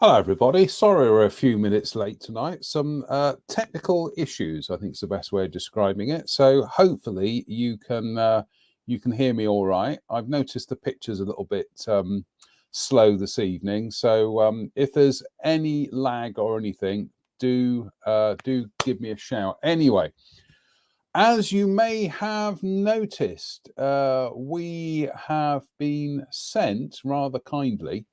Hello, everybody. Sorry we're a few minutes late tonight. Some technical issues, I think is the best way of describing it. So hopefully you can hear me all right. I've noticed the picture's a little bit slow this evening. So if there's any lag or anything, do give me a shout. Anyway, as you may have noticed, we have been sent rather kindly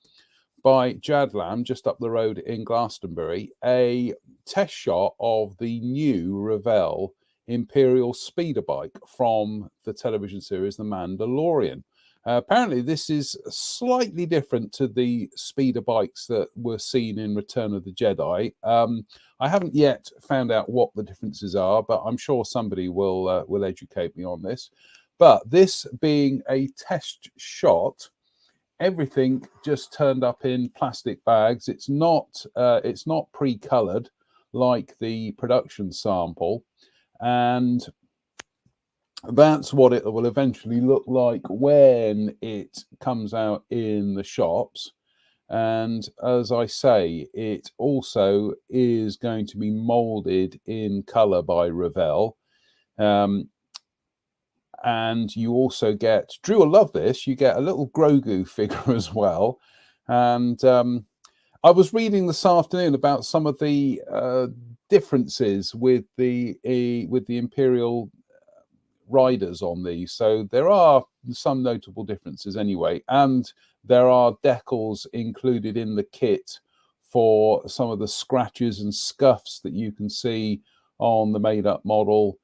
by Jadlam, just up the road in Glastonbury, a test shot of the new Revell Imperial speeder bike from the television series The Mandalorian. Apparently, this is slightly different to the speeder bikes that were seen in Return of the Jedi. I haven't yet found out what the differences are, but I'm sure somebody will educate me on this. But this being a test shot, everything just turned up in plastic bags. It's not pre-colored like the production sample, and that's what it will eventually look like when it comes out in the shops. And as I say, it also is going to be molded in color by Revell. And you also get, Drew will love this, you get a little Grogu figure as well. And I was reading this afternoon about some of the differences with the Imperial riders on these. So there are some notable differences anyway. And there are decals included in the kit for some of the scratches and scuffs that you can see on the made-up model.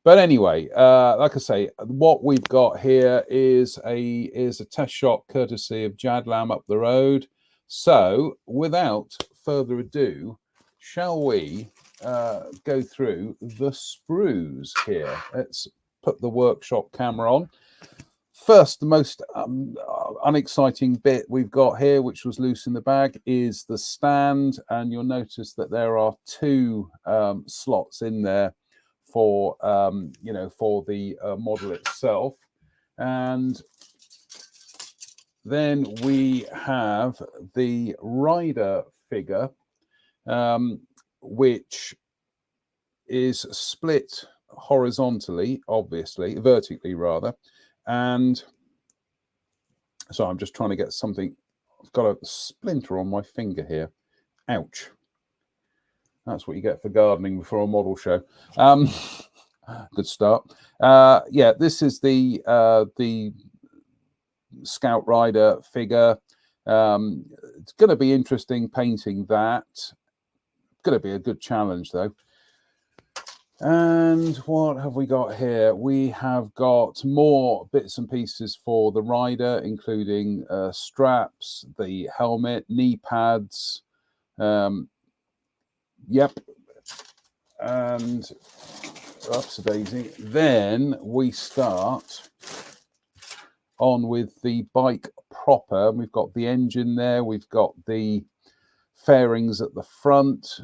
But anyway, like I say, what we've got here is a test shot courtesy of Jadlam up the road. So without further ado, shall we go through the sprues here? Let's put the workshop camera on. First, the most unexciting bit we've got here, which was loose in the bag, is the stand. And you'll notice that there are two slots in there for for the model itself. And then we have the rider figure, which is split horizontally, obviously, vertically rather. And so I'm just trying to get something. I've got a splinter on my finger here. Ouch. That's what you get for gardening before a model show. Good start. Yeah, this is the Scout Rider figure. It's going to be interesting painting that. It's going to be a good challenge, though. And what have we got here? We have got more bits and pieces for the rider, including straps, the helmet, knee pads. Yep. And upsy-daisy. Then we start on with the bike proper. We've got the engine there. We've got the fairings at the front.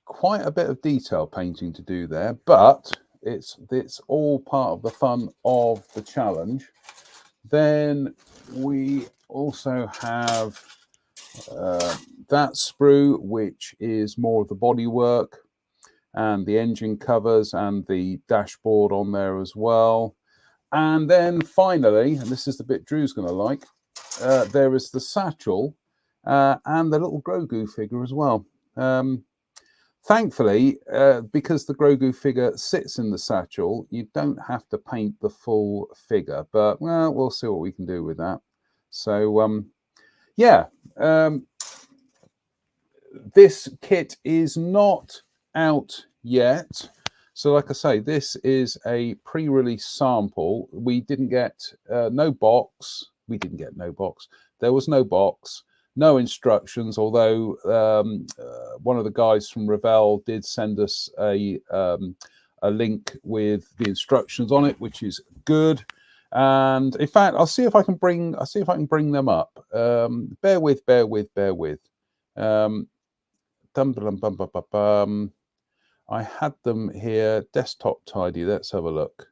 Quite a bit of detail painting to do there, but it's all part of the fun of the challenge. Then we also have that sprue, which is more of the bodywork and the engine covers and the dashboard on there as well. And then finally, and this is the bit Drew's going to like, there is the satchel and the little Grogu figure as well. Thankfully, because the Grogu figure sits in the satchel, you don't have to paint the full figure, but well, we'll see what we can do with that. So yeah, this kit is not out yet. So like I say, this is a pre-release sample. We didn't get no box. We didn't get no box. There was no box, no instructions, although one of the guys from Revell did send us a link with the instructions on it, which is good. And in fact, I'll see if I can bring them up. Bear with. I had them here, desktop tidy. Let's have a look.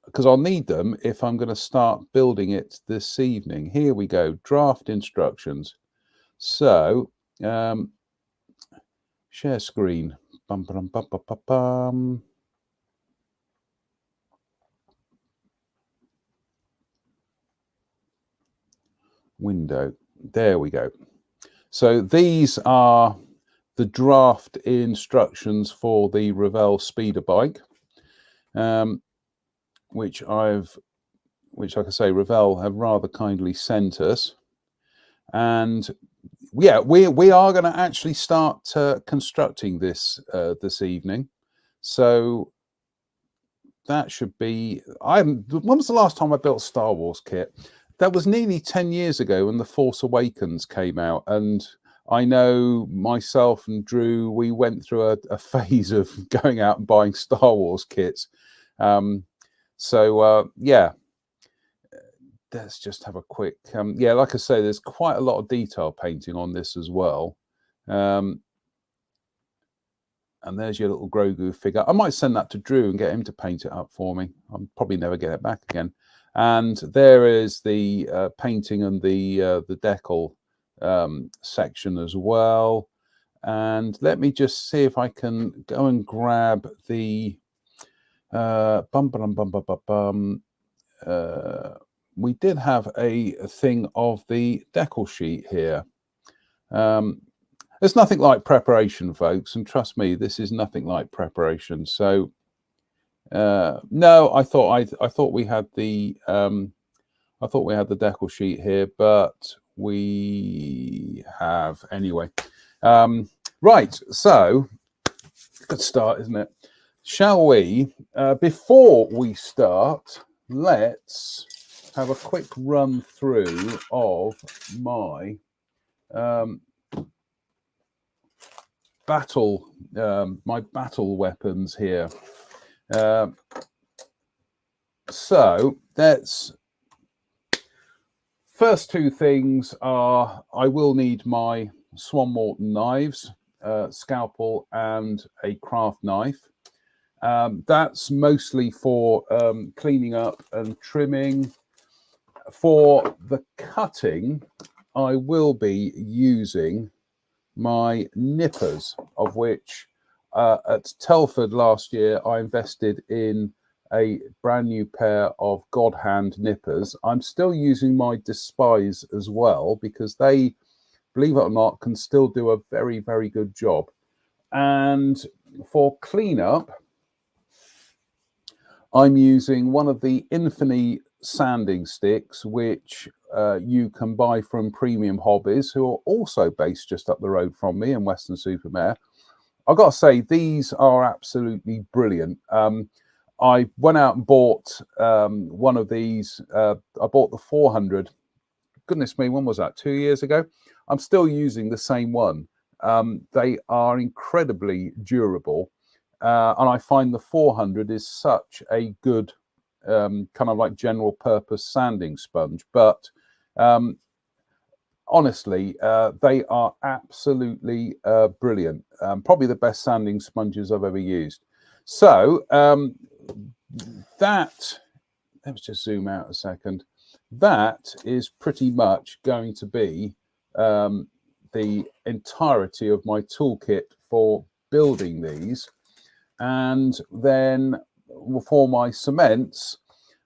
because I'll need them if I'm going to start building it this evening. Here we go, draft instructions. So share screen. Bum, bum, bum, bum, bum, bum. Window. There we go. So these are the draft instructions for the Revell speeder bike, which like I say, Revell have rather kindly sent us. And yeah, we are going to actually start constructing this this evening. So that should be. When was the last time I built a Star Wars kit? That was nearly 10 years ago when The Force Awakens came out, and I know myself and Drew, we went through a phase of going out and buying Star Wars kits. Yeah, let's just have a quick. Yeah, like I say, there's quite a lot of detail painting on this as well. And there's your little Grogu figure. I might send that to Drew and get him to paint it up for me. I'll probably never get it back again. And there is the painting and the decal section as well. And let me just see if I can go and grab the we did have a thing of the decal sheet here. There's nothing like preparation, folks, and trust me, this is nothing like preparation. So no, I thought we had the decal sheet here, but we have anyway. Right, so good start, isn't it? Shall we? Before we start, let's have a quick run through of my battle weapons here. So that's first two things are I will need my Swan Morton knives, scalpel and a craft knife. That's mostly for cleaning up and trimming. For the cutting, I will be using my nippers, of which at Telford last year I invested in a brand new pair of God Hand nippers. I'm still using my Despise as well because they, believe it or not, can still do a very, very good job. And for cleanup, I'm using one of the Infini sanding sticks, which you can buy from Premium Hobbies, who are also based just up the road from me in Weston-super-Mare. I've got to say, these are absolutely brilliant. I went out and bought one of these. I bought the 400. Goodness me, when was that? 2 years ago. I'm still using the same one. They are incredibly durable. And I find the 400 is such a good kind of like general purpose sanding sponge. But honestly, they are absolutely brilliant. Probably the best sanding sponges I've ever used. So let's just zoom out a second. That is pretty much going to be the entirety of my toolkit for building these. And then for my cements,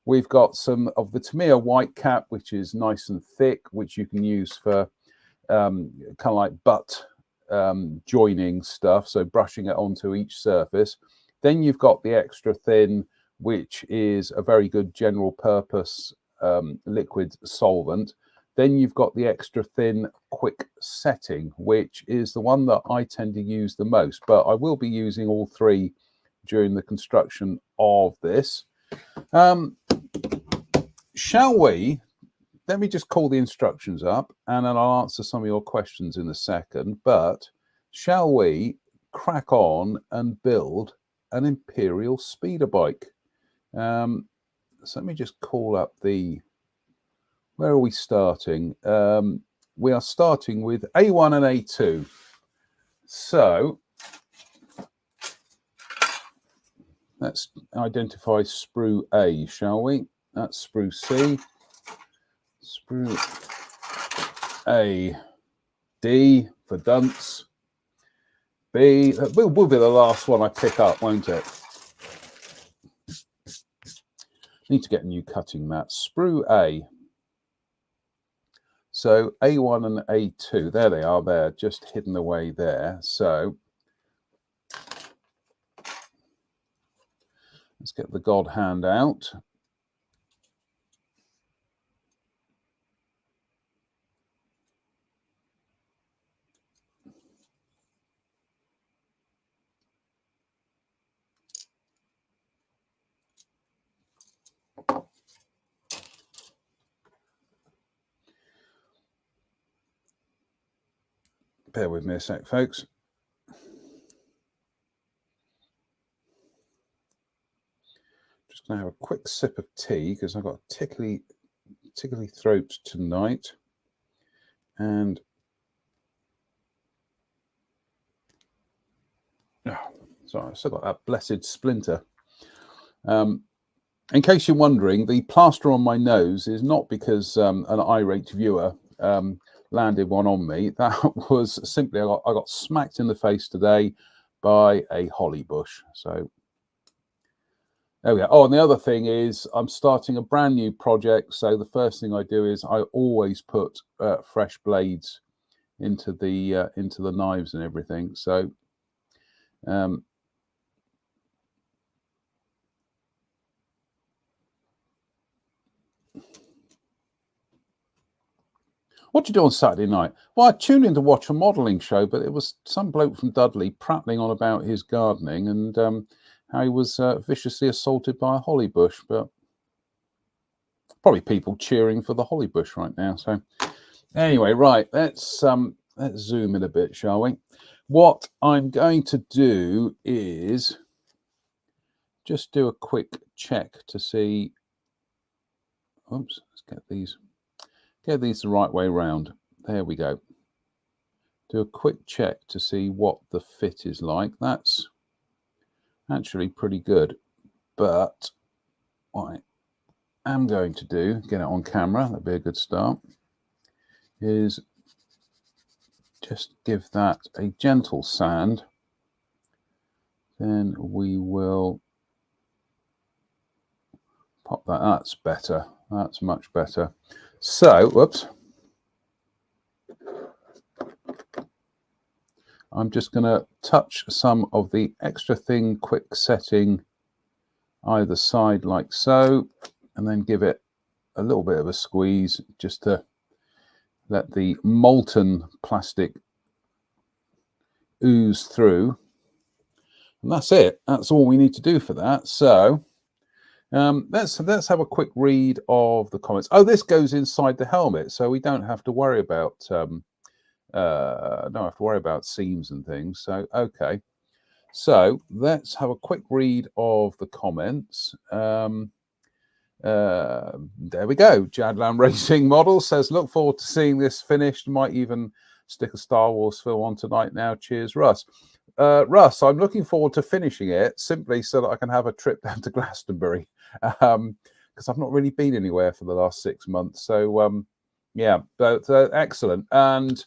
we've got some of the Tamiya white cap, which is nice and thick, which you can use for kind of like butt joining stuff, so brushing it onto each surface. Then you've got the extra thin, which is a very good general purpose liquid solvent. Then you've got the extra thin quick setting, which is the one that I tend to use the most, but I will be using all three during the construction of this. Shall we? Let me just call the instructions up and then I'll answer some of your questions in a second. But shall we crack on and build an Imperial speeder bike? So let me just call up the... Where are we starting? We are starting with A1 and A2. So Let's identify sprue A, shall we? That's sprue C. Sprue A. D for dunce. B will be the last one I pick up, won't it? Need to get a new cutting mat. Sprue A. So A1 and A2, there they are, there, just hidden away there. So let's get the God hand out. Bear with me a sec, folks. Just going to have a quick sip of tea because I've got a tickly throat tonight. And sorry, I still got that blessed splinter. In case you're wondering, the plaster on my nose is not because an irate viewer landed one on me. That was simply I got smacked in the face today by a holly bush. So there we go. Oh, and the other thing is I'm starting a brand new project. So the first thing I do is I always put fresh blades into the knives and everything. So what do you do on Saturday night? Well, I tuned in to watch a modelling show, but it was some bloke from Dudley prattling on about his gardening and how he was viciously assaulted by a holly bush. But probably people cheering for the holly bush right now. So anyway, right, let's zoom in a bit, shall we? What I'm going to do is just do a quick check to see. Oops, let's get these the right way round. There we go. Do a quick check to see what the fit is like. That's actually pretty good. But what I am going to do, get it on camera, that'd be a good start, is just give that a gentle sand. Then we will pop that. That's better. That's much better. So, whoops. I'm just going to touch some of the extra thin quick setting either side like so, and then give it a little bit of a squeeze just to let the molten plastic ooze through. And that's it. That's all we need to do for that. So let's have a quick read of the comments. Oh, this goes inside the helmet, so we don't have to worry about seams and things. So okay, so let's have a quick read of the comments. There we go. Jadland Racing Model says, look forward to seeing this finished. Might even stick a Star Wars film on tonight now. Cheers, Russ. Russ, I'm looking forward to finishing it simply so that I can have a trip down to Glastonbury, because I've not really been anywhere for the last 6 months. So yeah, but excellent. And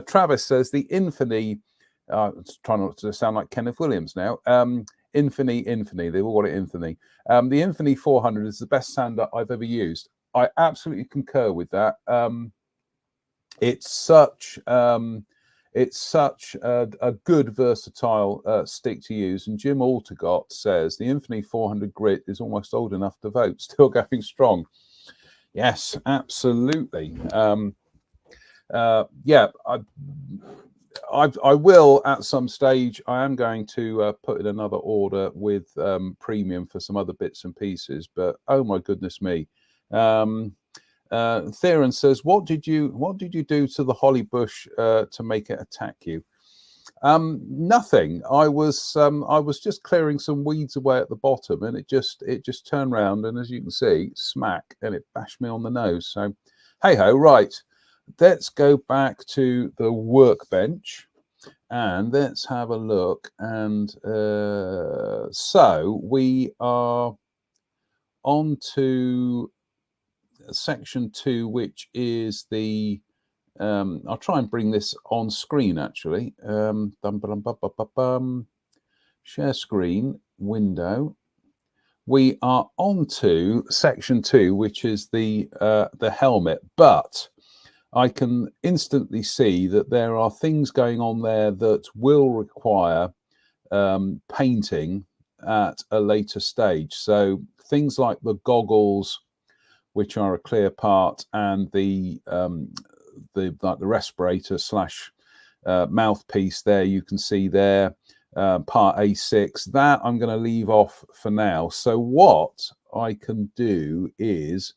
Travis says the Infini, trying not to sound like Kenneth Williams now, Infini, they've all got it Infini. The Infini 400 is the best sander I've ever used. I absolutely concur with that. It's such a good versatile stick to use. And Jim Altergott says the Infini 400 grit is almost old enough to vote, still going strong. Yes, absolutely. Yeah, I will at some stage. I am going to put in another order with premium for some other bits and pieces. But oh my goodness me. Theron says, what did you do to the holly bush to make it attack you? Nothing. I was just clearing some weeds away at the bottom, and it just turned round, and as you can see, smack, and it bashed me on the nose. So hey ho, right, let's go back to the workbench. And let's have a look. And so we are on to section 2, which is the I'll try and bring this on screen actually. Share screen window. We are on to section 2, which is the helmet, but I can instantly see that there are things going on there that will require painting at a later stage. So things like the goggles, which are a clear part, and the respirator slash mouthpiece there, you can see there, part A6, that I'm going to leave off for now. So what I can do is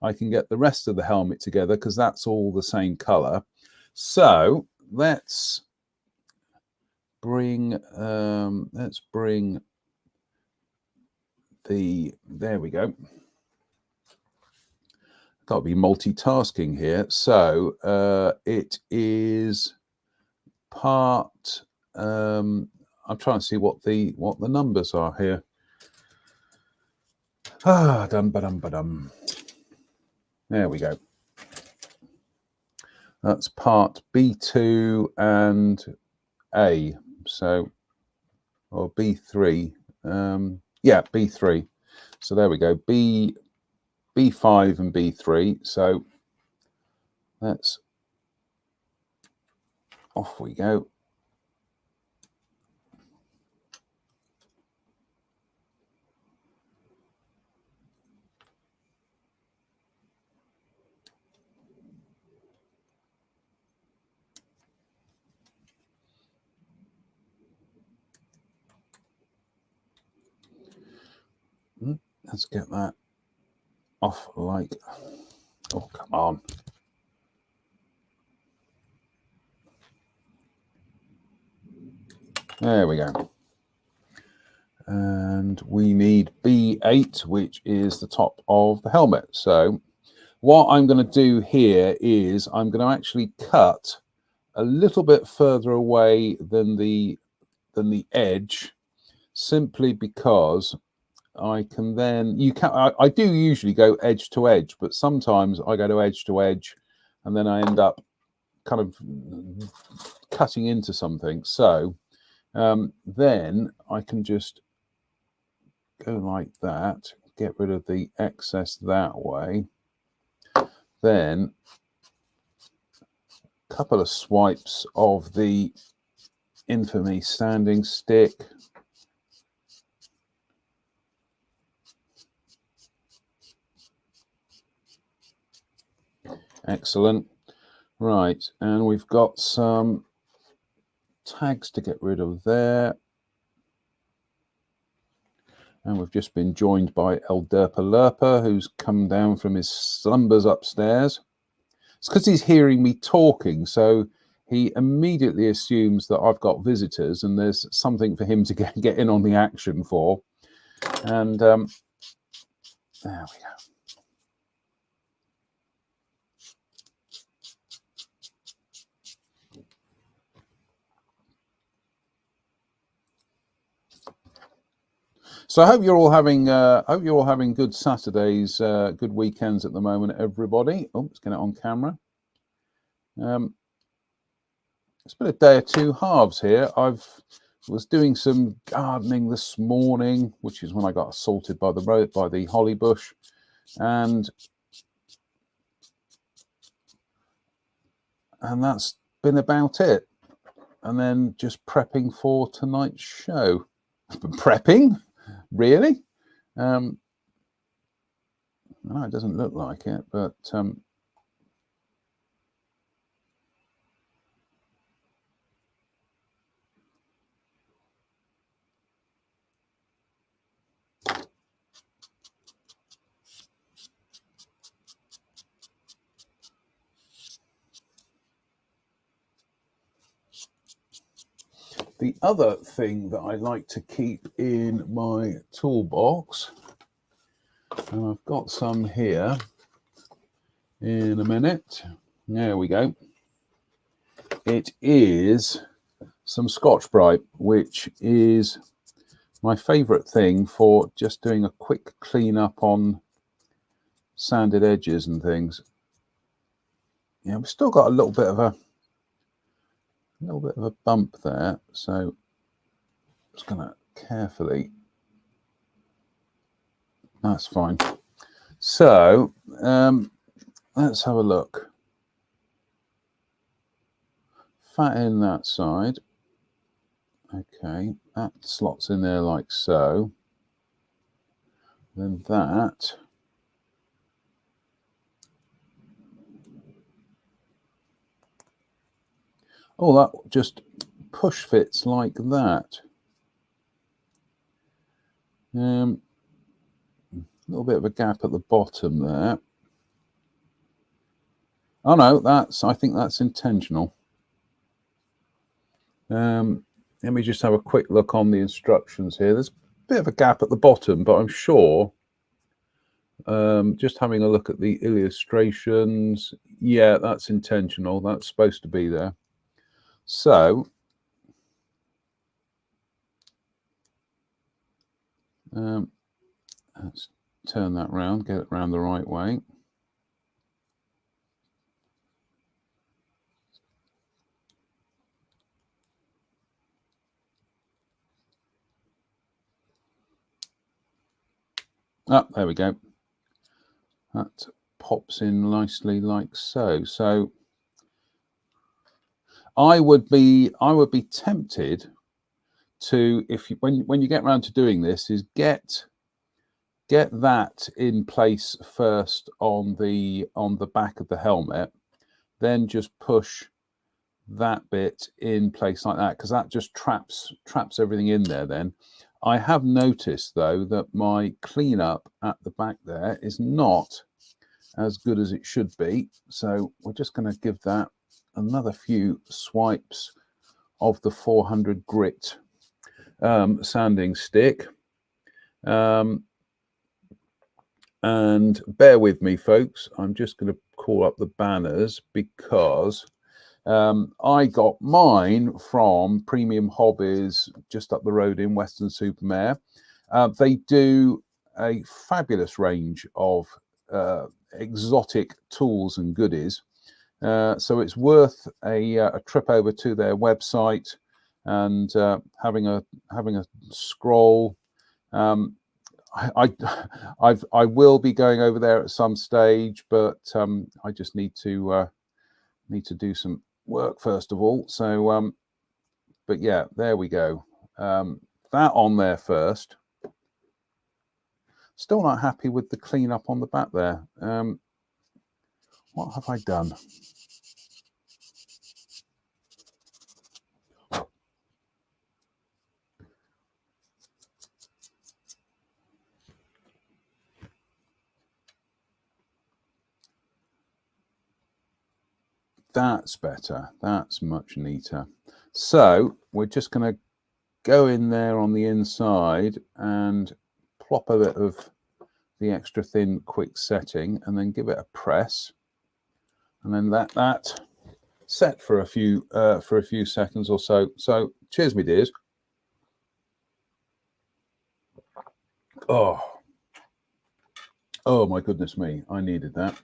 I can get the rest of the helmet together because that's all the same color. So let's bring the, there we go. Got to be multitasking here. So it is part, I'm trying to see what the numbers are here. There we go. That's part B2 and A. So, or B3. Yeah, B3. So there we go. B5 and B3. So let's, off we go. Let's get that off like, oh, come on. There we go. And we need B8, which is the top of the helmet. So what I'm going to do here is I'm going to actually cut a little bit further away than the edge, simply because I can then, I do usually go edge to edge, but sometimes I go to edge and then I end up kind of cutting into something. So then I can just go like that, get rid of the excess that way. Then a couple of swipes of the infamy sanding stick. Excellent. Right, and we've got some tags to get rid of there. And we've just been joined by El Derpa Lerpa, who's come down from his slumbers upstairs. It's because he's hearing me talking, so he immediately assumes that I've got visitors and there's something for him to get in on the action for. And there we go. So I hope you're all having good Saturdays, good weekends at the moment, everybody. Oh, let's get it on camera. It's been a day or two halves here. Was doing some gardening this morning, which is when I got assaulted by the holly bush, and that's been about it. And then just prepping for tonight's show. Prepping? Really? No, it doesn't look like it, but the other thing that I like to keep in my toolbox, and I've got some here in a minute. There we go. It is some Scotch-Brite, which is my favourite thing for just doing a quick clean up on sanded edges and things. Yeah, we've still got a little bit of a bump there, so I'm just going to carefully. That's fine. So let's have a look. Fat in that side. Okay, that slots in there like so. Then that. Oh, that just push fits like that. A little bit of a gap at the bottom there. Oh no, I think that's intentional. Let me just have a quick look on the instructions here. There's a bit of a gap at the bottom, but I'm sure, just having a look at the illustrations, yeah, that's intentional. That's supposed to be there. So let's turn that round, get it round the right way. Ah, there we go. That pops in nicely like so. So I would be tempted to, if you, when you get around to doing this, is get that in place first on the back of the helmet, then just push that bit in place like that, because that just traps everything in there. Then I have noticed though that my cleanup at the back there is not as good as it should be, so we're just going to give that another few swipes of the 400 grit sanding stick. And bear with me, folks. I'm just going to call up the banners because I got mine from Premium Hobbies just up the road in Weston-super-Mare. They do a fabulous range of exotic tools and goodies. So it's worth a trip over to their website and having a scroll. I will be going over there at some stage, but I just need to do some work first of all. So, but yeah, there we go. That on there first. Still not happy with the cleanup on the back there. What have I done? That's better. That's much neater. So we're just going to go in there on the inside and plop a bit of the extra thin quick setting, and then give it a press, and then that set for a few seconds or so. So cheers, me dears. Oh my goodness me, I needed that.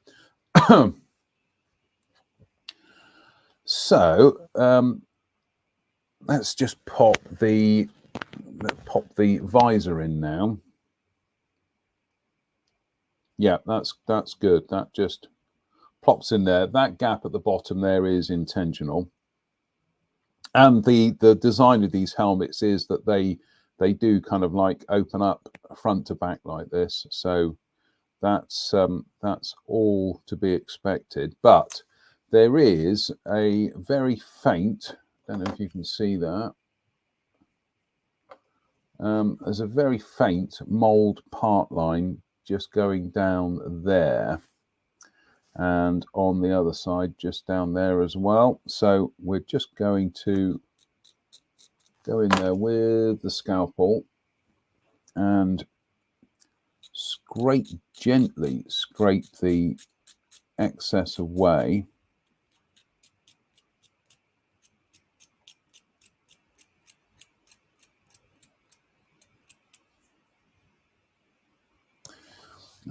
So let's just pop the visor in now. Yeah, that's good. That just plops in there. That gap at the bottom there is intentional. And the design of these helmets is that they do kind of like open up front to back like this. So that's all to be expected. But there is a very faint, I don't know if you can see that. There's a very faint mold part line just going down there, and on the other side just down there as well. So we're just going to go in there with the scalpel and gently scrape the excess away.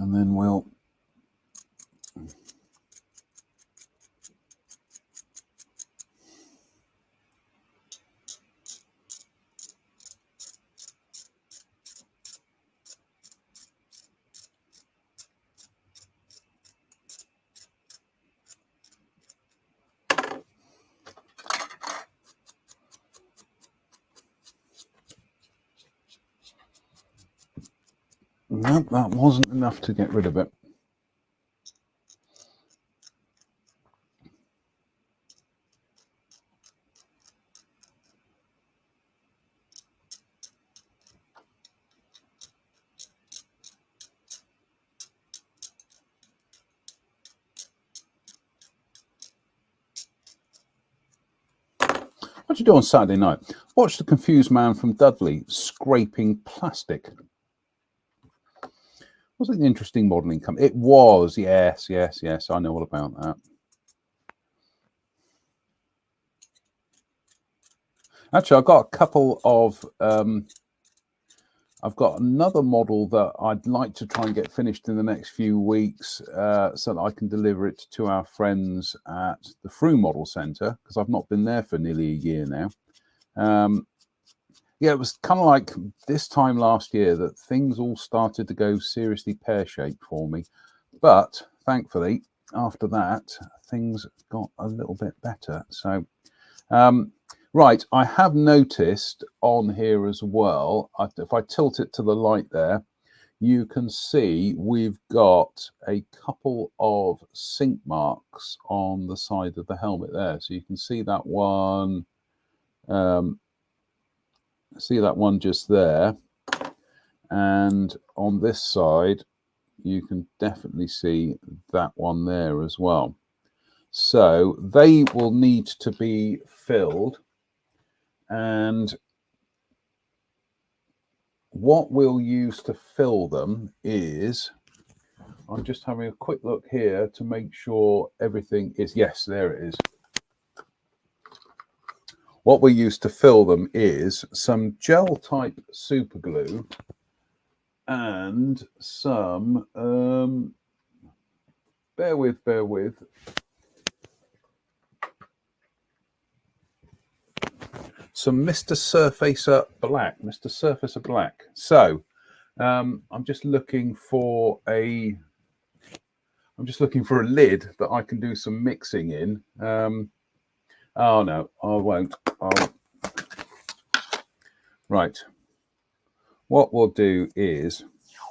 And then we'll no, that wasn't enough to get rid of it. What do you do on Saturday night? Watch the confused man from Dudley scraping plastic. Was it an interesting modelling company? It was, yes. I know all about that. Actually, I've got a couple of. I've got another model that I'd like to try and get finished in the next few weeks, so that I can deliver it to our friends at the Frome Model Centre, because I've not been there for nearly a year now. Yeah, it was kind of like this time last year that things all started to go seriously pear-shaped for me. But thankfully, after that, things got a little bit better. So, right, I have noticed on here as well, if I tilt it to the light there, you can see we've got a couple of sink marks on the side of the helmet there. So you can see that one. See that one just there, and on this side you can definitely see that one there as well. So they will need to be filled, and what we'll use to fill them is, I'm just having a quick look here to make sure everything is, yes, there it is. What we use to fill them is some gel type super glue and some, bear with, some Mr. Surfacer Black. So I'm just looking for a lid that I can do some mixing in. Oh no, I won't. Right. What we'll do is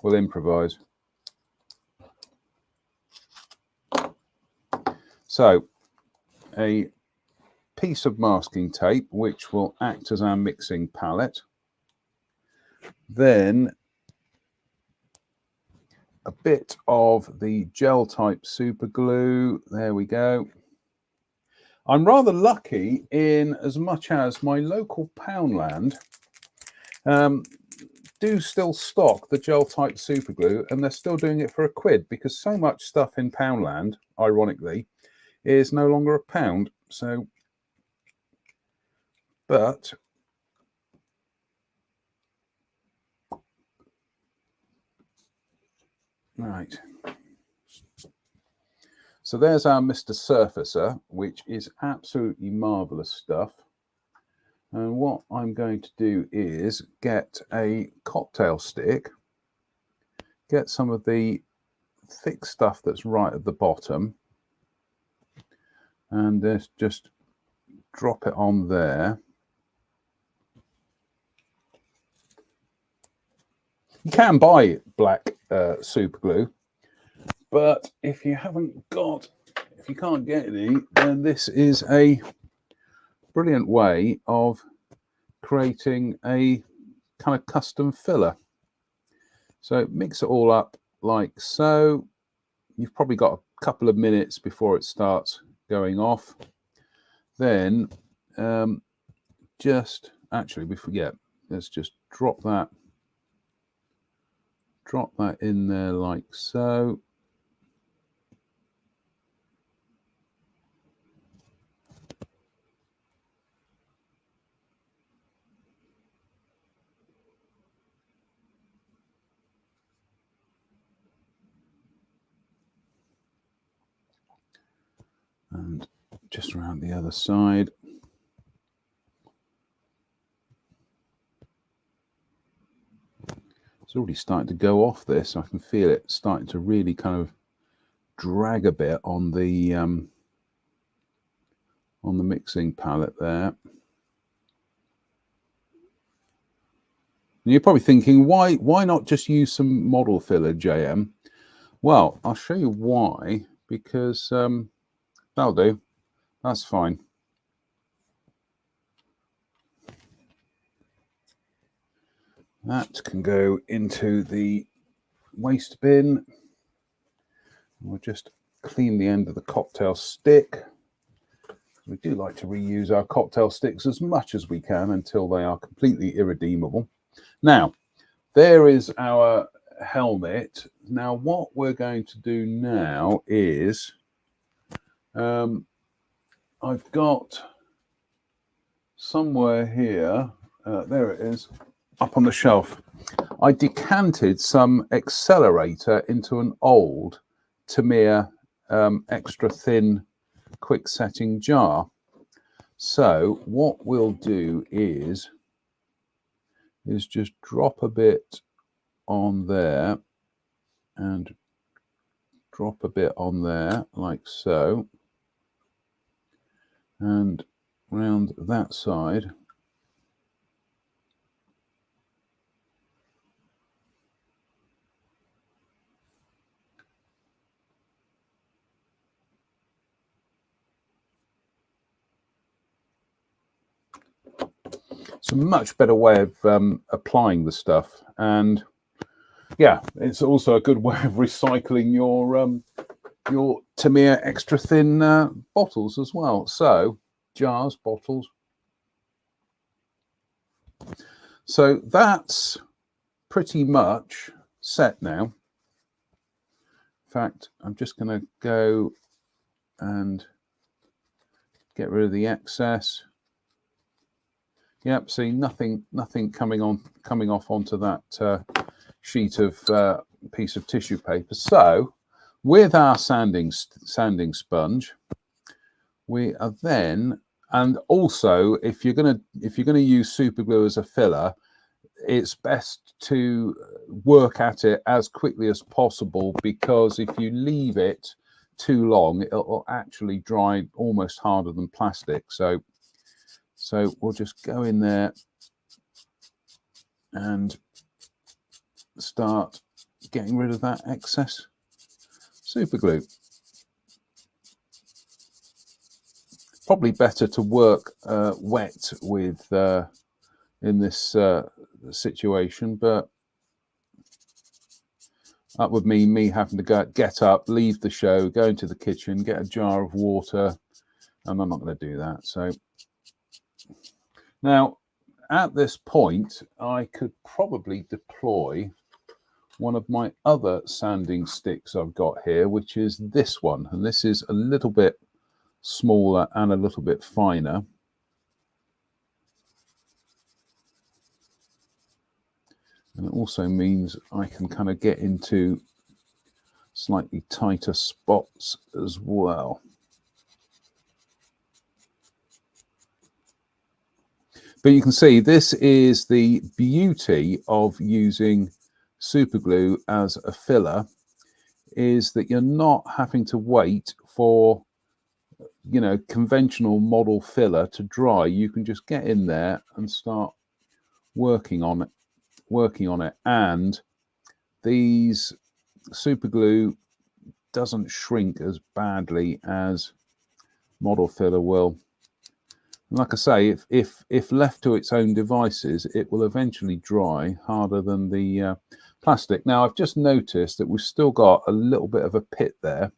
we'll improvise. So a piece of masking tape, which will act as our mixing palette. Then a bit of the gel type super glue. There we go. I'm rather lucky in as much as my local Poundland do still stock the gel type super glue, and they're still doing it for £1, because so much stuff in Poundland, ironically, is no longer £1. So, but right. So there's our Mr. Surfacer, which is absolutely marvelous stuff. And what I'm going to do is get a cocktail stick, get some of the thick stuff that's right at the bottom, and just drop it on there. You can buy black super glue, but if you can't get any, then this is a brilliant way of creating a kind of custom filler. So mix it all up like so. You've probably got a couple of minutes before it starts going off. Then just actually, we forget, let's just drop that in there like so. just around the other side. It's already starting to go off this. I can feel it starting to really kind of drag a bit on the mixing palette there. And you're probably thinking, why not just use some model filler, JM? Well, I'll show you why, because that'll do. That's fine. That can go into the waste bin. We'll just clean the end of the cocktail stick. We do like to reuse our cocktail sticks as much as we can until they are completely irredeemable. Now, there is our helmet. Now, what we're going to do now is I've got somewhere here, there it is, up on the shelf. I decanted some accelerator into an old Tamiya extra thin quick setting jar. So what we'll do is just drop a bit on there and drop a bit on there like so, and round that side. It's a much better way of applying the stuff, and yeah, it's also a good way of recycling your Tamiya extra thin bottles as well. So jars, bottles. So that's pretty much set now. In fact, I'm just going to go and get rid of the excess. Yep, see, nothing coming off onto that sheet of piece of tissue paper. So with our sanding sponge, we are then, and also if you're gonna use super glue as a filler, it's best to work at it as quickly as possible, because if you leave it too long, it'll actually dry almost harder than plastic. So we'll just go in there and start getting rid of that excess super glue. Probably better to work wet with in this situation, but that would mean me having to get up, leave the show, go into the kitchen, get a jar of water, and I'm not going to do that. So now at this point, I could probably deploy one of my other sanding sticks I've got here, which is this one, and this is a little bit smaller and a little bit finer. And it also means I can kind of get into slightly tighter spots as well. But you can see this is the beauty of using super glue as a filler, is that you're not having to wait for, you know, conventional model filler to dry. You can just get in there and start working on it, and these super glue doesn't shrink as badly as model filler will. And like I say, if left to its own devices, it will eventually dry harder than the plastic. Now I've just noticed that we've still got a little bit of a pit there,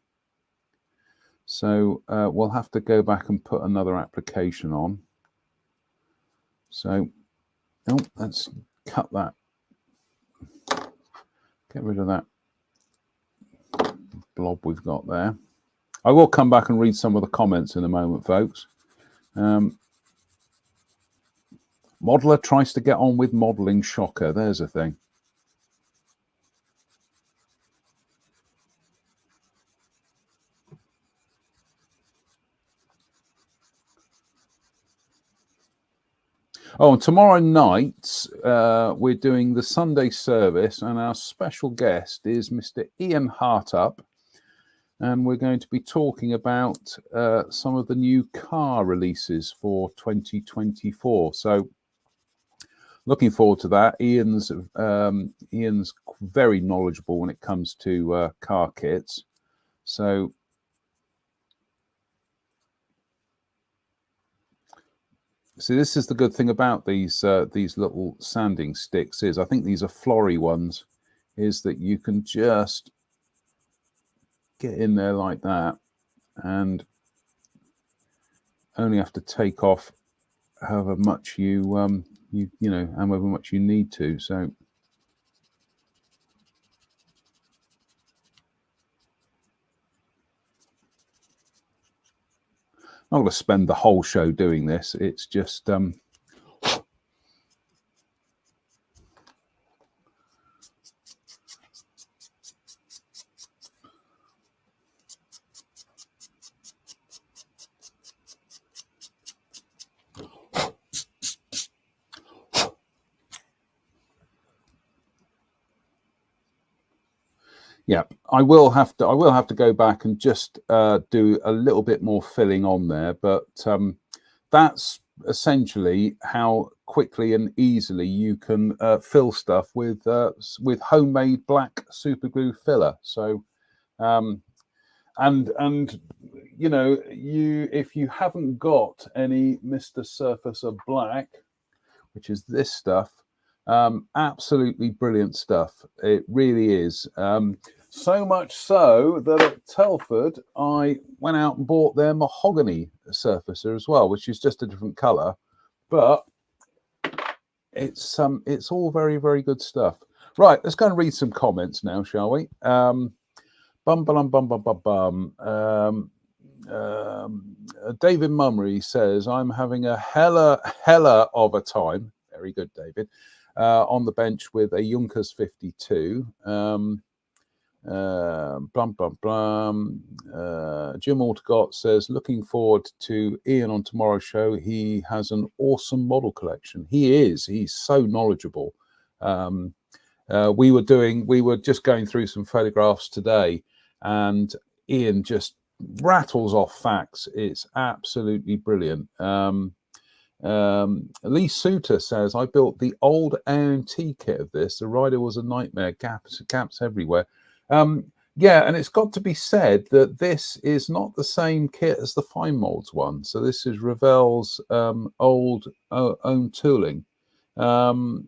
so we'll have to go back and put another application on. So let's cut that, get rid of that blob we've got there. I will come back and read some of the comments in a moment, folks. Modeler tries to get on with modeling, shocker. There's a thing. Oh, and tomorrow night we're doing the Sunday service, and our special guest is Mr. Ian Hartup, and we're going to be talking about some of the new car releases for 2024. So, looking forward to that. Ian's very knowledgeable when it comes to car kits. So. See, this is the good thing about these little sanding sticks is I think these are Flory ones, is that you can just get in there like that and only have to take off however much you however much you need to. So I'm not going to spend the whole show doing this. It's just yeah, I will have to go back and just do a little bit more filling on there, but that's essentially how quickly and easily you can fill stuff with homemade black super glue filler. So and you know, if you haven't got any Mr. Surfacer Black, which is this stuff, absolutely brilliant stuff. It really is. So much so that at Telford, I went out and bought their mahogany surfacer as well, which is just a different colour, but it's all very, very good stuff. Right, let's go and read some comments now, shall we? David Mummery says, "I'm having a hella of a time." Very good, David. On the bench with a Junkers 52. Jim Altegott says, "Looking forward to Ian on tomorrow's show. He has an awesome model collection." He's so knowledgeable. We were just going through some photographs today, and Ian just rattles off facts. It's absolutely brilliant. Lee Suter says, "I built the old AMT kit of this. The rider was a nightmare, gaps everywhere." Yeah, and it's got to be said that this is not the same kit as the Fine Molds one. So this is Revell's old own tooling. Alt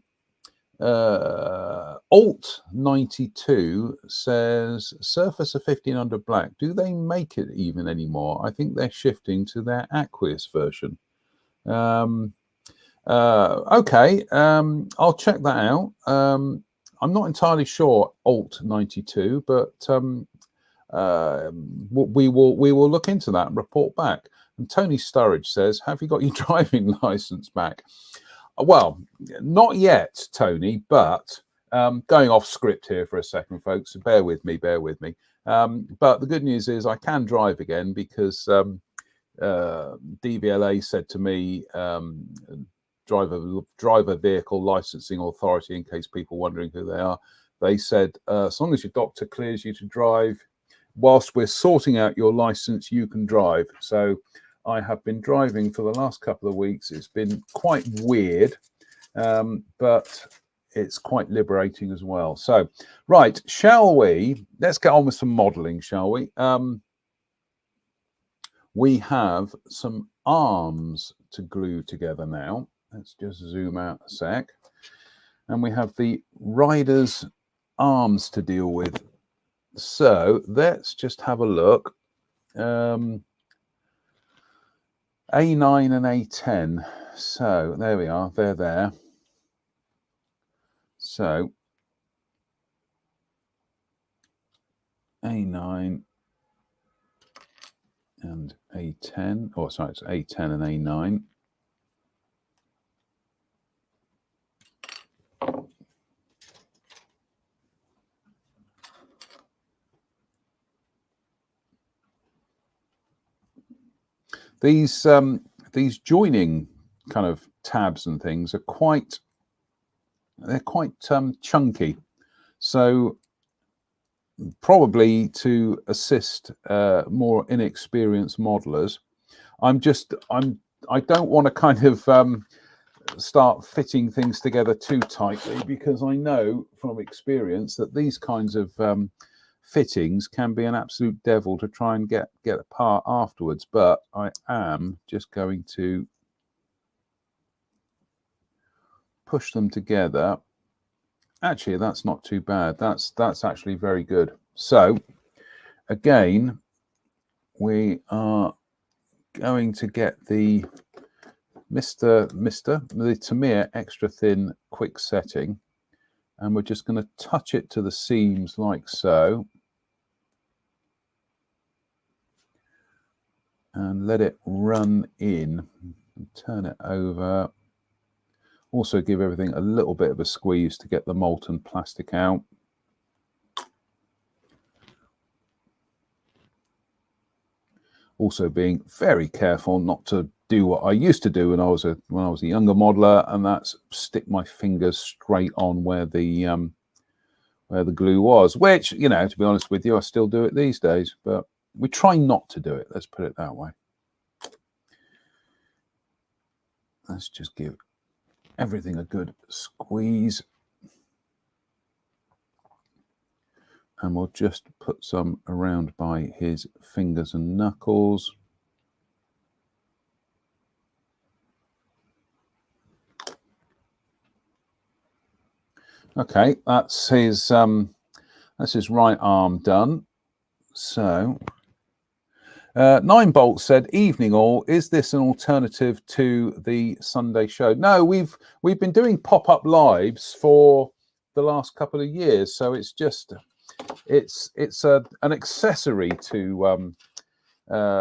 92 says, "Surfacer 1500 Black, do they make it even anymore? I think they're shifting to their Aqueous version." Okay, I'll check that out. I'm not entirely sure, Alt 92, but we will look into that and report back. And Tony Sturridge says, "Have you got your driving license back?" Well, not yet, Tony, but going off script here for a second, folks. So bear with me. But the good news is I can drive again because DVLA said to me, driver vehicle licensing authority, in case people wondering who they are, they said as long as your doctor clears you to drive whilst we're sorting out your license, you can drive. So I have been driving for the last couple of weeks. It's been quite weird, but it's quite liberating as well. So right, let's get on with some modeling, shall we? We have some arms to glue together now. Let's just zoom out a sec. And we have the rider's arms to deal with. So let's just have a look. A9 and A10. So there we are. They're there. So A9 and A10. Oh, sorry, it's A10 and A9. These joining kind of tabs and things are quite chunky. So probably to assist more inexperienced modelers, I don't want to kind of start fitting things together too tightly, because I know from experience that these kinds of fittings can be an absolute devil to try and get apart afterwards. But I am just going to push them together. Actually, that's not too bad. That's actually very good. So again, we are going to get the Tamiya extra thin quick setting, and we're just going to touch it to the seams like so, and let it run in and turn it over. Also give everything a little bit of a squeeze to get the molten plastic out. Also being very careful not to do what I used to do when I was a younger modeler, and that's stick my fingers straight on where the glue was, which, you know, to be honest with you, I still do it these days, but we try not to do it, let's put it that way. Let's just give everything a good squeeze, and we'll just put some around by his fingers and knuckles. Okay, that's his right arm done. So 9 Bolts said, "Evening all. Is this an alternative to the Sunday show?" No, we've been doing pop-up lives for the last couple of years, so it's just it's an accessory to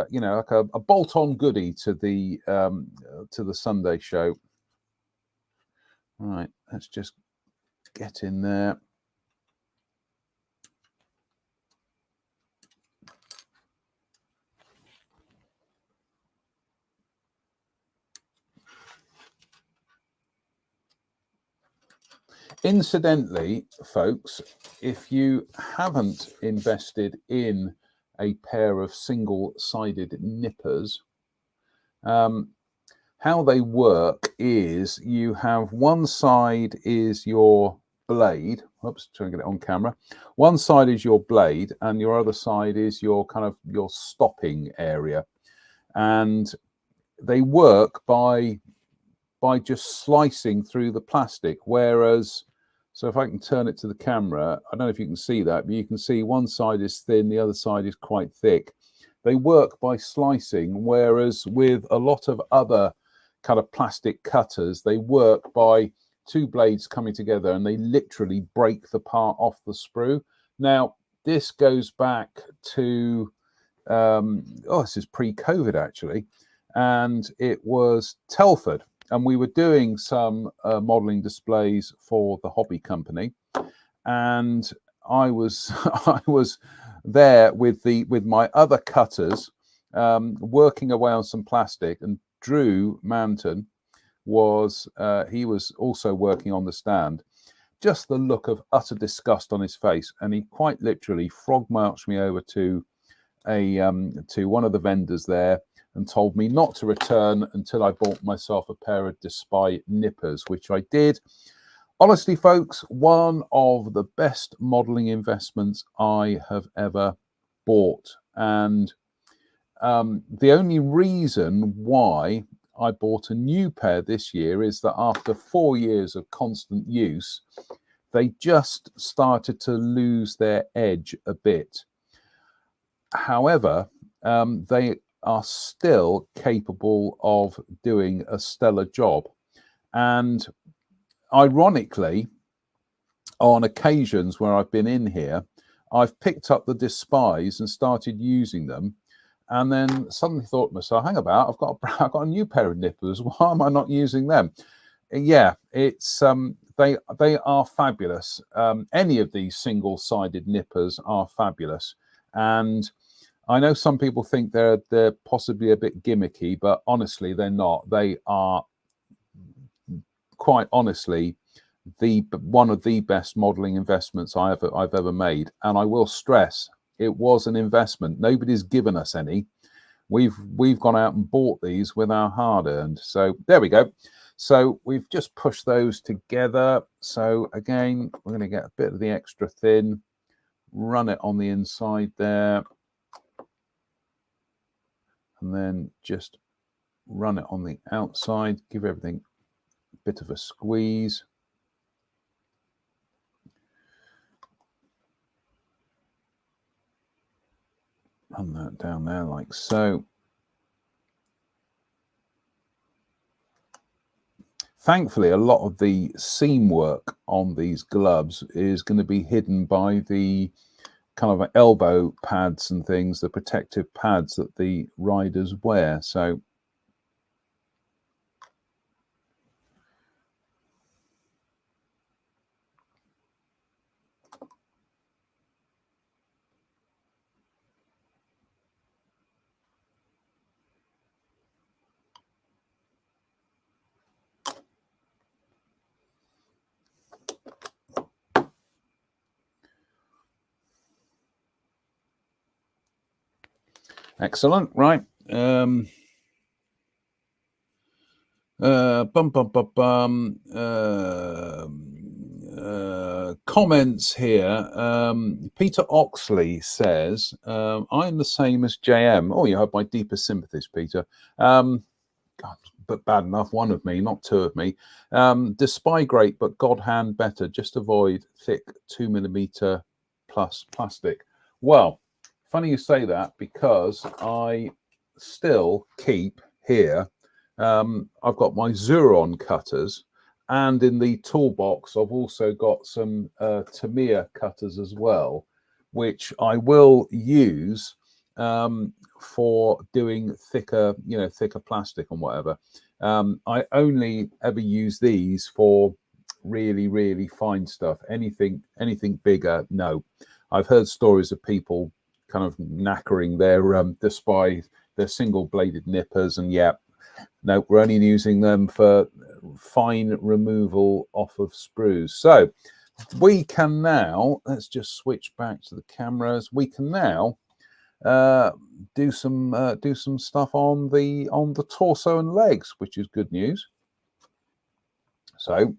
you know, like a bolt-on goodie to the Sunday show. Right, let's just get in there. Incidentally, folks, if you haven't invested in a pair of single-sided nippers, how they work is you have one side is your blade. Oops, trying to get it on camera. One side is your blade, and your other side is your kind of your stopping area, and they work by just slicing through the plastic. Whereas, so if I can turn it to the camera, I don't know if you can see that, but you can see one side is thin, the other side is quite thick. They work by slicing, whereas with a lot of other kind of plastic cutters, they work by 2 blades coming together, and they literally break the part off the sprue. Now, this goes back to, this is pre-COVID actually, and it was Telford. And we were doing some modeling displays for the hobby company, and I was I was there with my other cutters, working away on some plastic, and Drew Manton was he was also working on the stand. Just the look of utter disgust on his face, and he quite literally frog marched me over to one of the vendors there, and told me not to return until I bought myself a pair of Despy nippers, which I did. Honestly, folks, one of the best modeling investments I have ever bought. And the only reason why I bought a new pair this year is that after 4 years of constant use, they just started to lose their edge a bit. However, they are still capable of doing a stellar job. And ironically, on occasions where I've been in here, I've picked up the Despys and started using them, and then suddenly thought to myself, hang about, I've got a new pair of nippers, why am I not using them? Yeah, it's they are fabulous. Any of these single-sided nippers are fabulous, and I know some people think they're possibly a bit gimmicky, but honestly, they're not. They are quite honestly one of the best modeling investments I've ever made. And I will stress, it was an investment. Nobody's given us any. We've gone out and bought these with our hard-earned. So there we go. So we've just pushed those together. So again, we're going to get a bit of the extra thin, run it on the inside there, and then just run it on the outside, give everything a bit of a squeeze. Run that down there like so. Thankfully, a lot of the seam work on these gloves is going to be hidden by the kind of elbow pads and things, the protective pads that the riders wear. So excellent, right? Comments here. Peter Oxley says, I'm the same as JM. Oh, you have my deepest sympathies, Peter. God, but bad enough, one of me, not two of me. Despite great, but God hand better. Just avoid thick 2mm plus plastic. Well, funny you say that, because I still keep here, I've got my Xuron cutters, and in the toolbox I've also got some Tamiya cutters as well, which I will use for doing thicker, thicker plastic and whatever. I only ever use these for really, really fine stuff. Anything bigger, no. I've heard stories of people kind of knackering their single bladed nippers, and yeah, no, we're only using them for fine removal off of sprues. So we can now, let's just switch back to the cameras. We can now do some stuff on the torso and legs, which is good news. So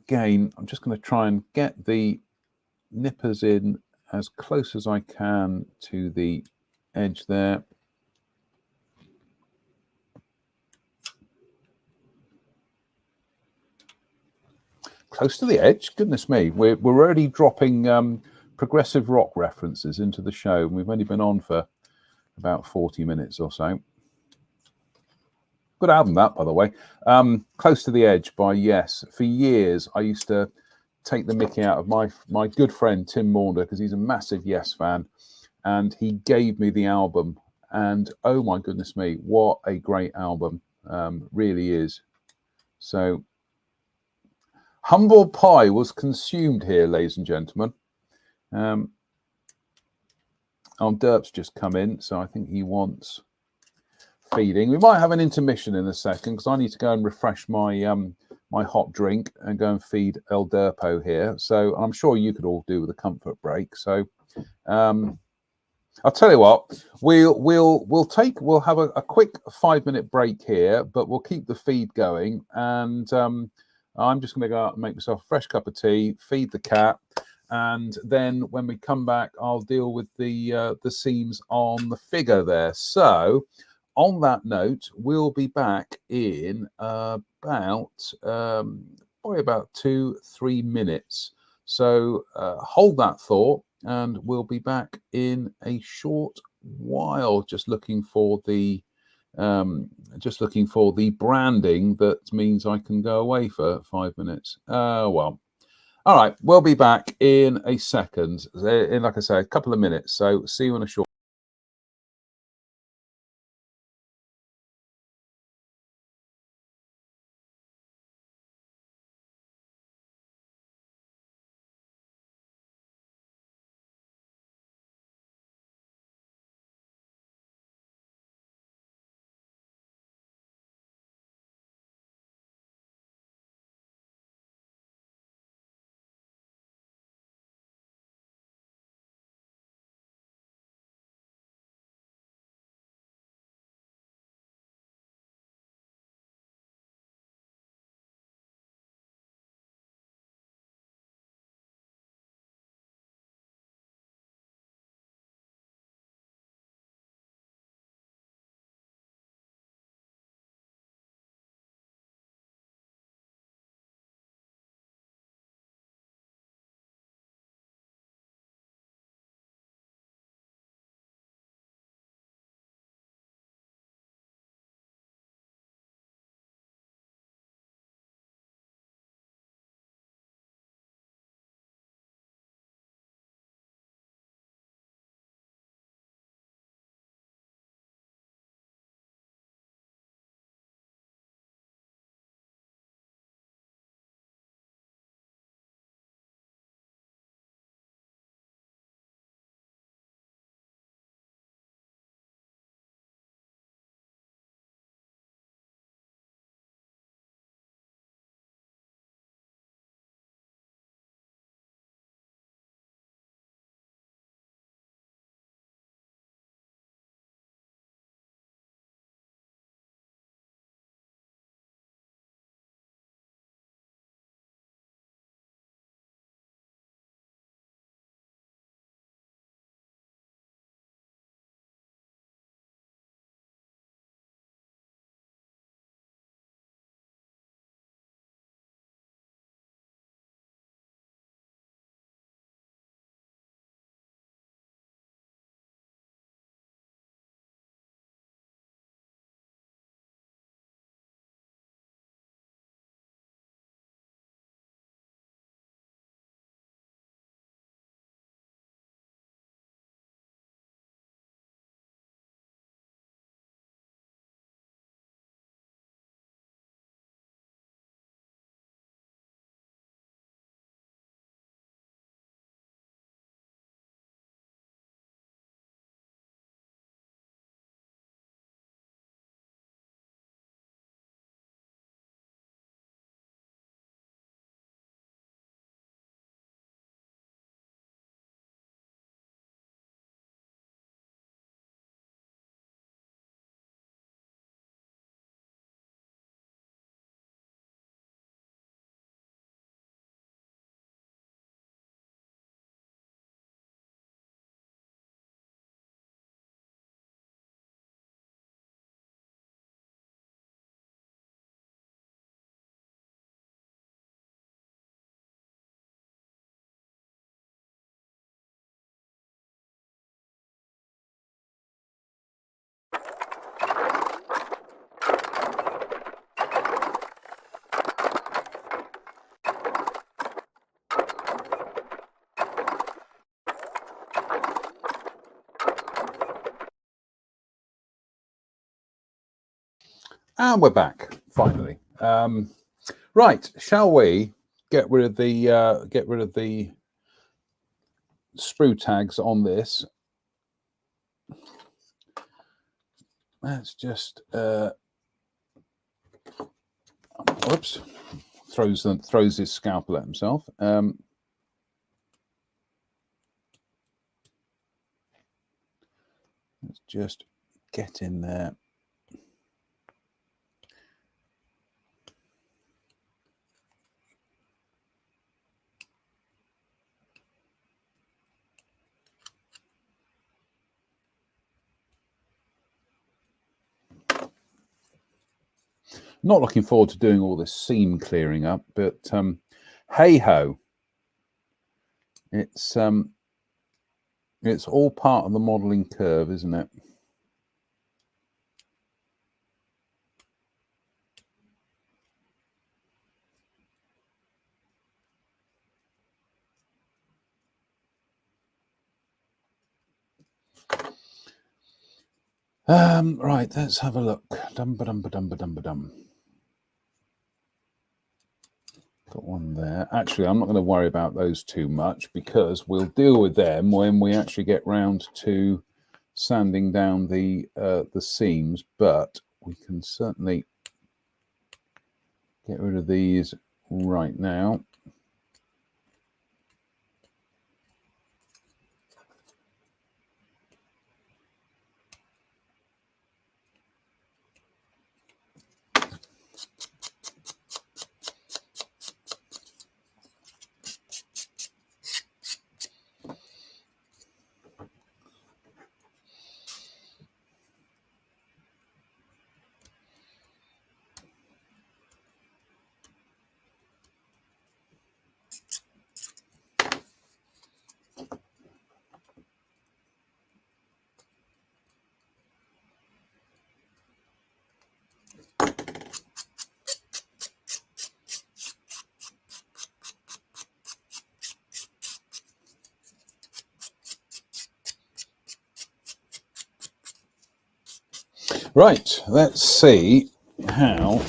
again, I'm just going to try and get the nippers in as close as I can to the edge there. Close to the edge, goodness me. We're already dropping progressive rock references into the show, and we've only been on for about 40 minutes or so. Good album that, by the way. Close to the Edge by Yes. For years, I used to take the mickey out of my good friend Tim Maunder, because he's a massive Yes fan, and he gave me the album, and oh my goodness me, what a great album. Really is. So humble pie was consumed here, ladies and gentlemen. Derp's just come in, so I think he wants feeding. We might have an intermission in a second, because I need to go and refresh my my hot drink and go and feed El Derpo here. So I'm sure you could all do with a comfort break. So I'll tell you what, we'll have a quick 5-minute break here, but we'll keep the feed going, and I'm just going to go out and make myself a fresh cup of tea, feed the cat, and then when we come back, I'll deal with the seams on the figure there. So on that note, we'll be back in about 2-3 minutes. So hold that thought, and we'll be back in a short while. Just looking for the branding that means I can go away for 5 minutes. Well, all right, we'll be back in a second. In, like I say, a couple of minutes. So see you in a short. And we're back finally. Right, shall we get rid of the sprue tags on this? Let's just whoops, throws his scalpel at himself. Let's just get in there. Not looking forward to doing all this seam clearing up, but hey ho, it's all part of the modeling curve, isn't it? Right, let's have a look. Dum-ba-dum-ba-dum-ba-dum-ba-dum. Got one there. Actually, I'm not going to worry about those too much because we'll deal with them when we actually get round to sanding down the seams. But we can certainly get rid of these right now. Right, let's see how.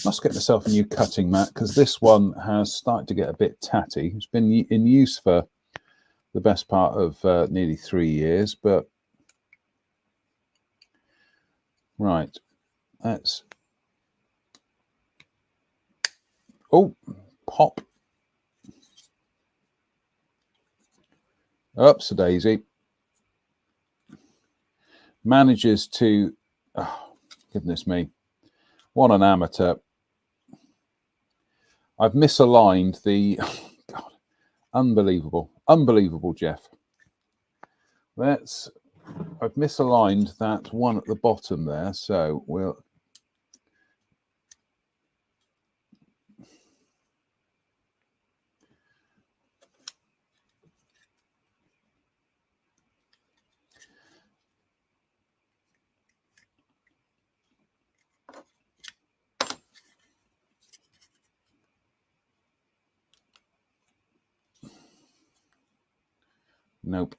Must get myself a new cutting mat because this one has started to get a bit tatty. It's been in use for the best part of nearly 3 years, but right, let's pop. Oops, a daisy. Manages to, oh, goodness me, what an amateur. I've misaligned the, God, unbelievable, Jeff. I've misaligned that one at the bottom there, so we'll, nope.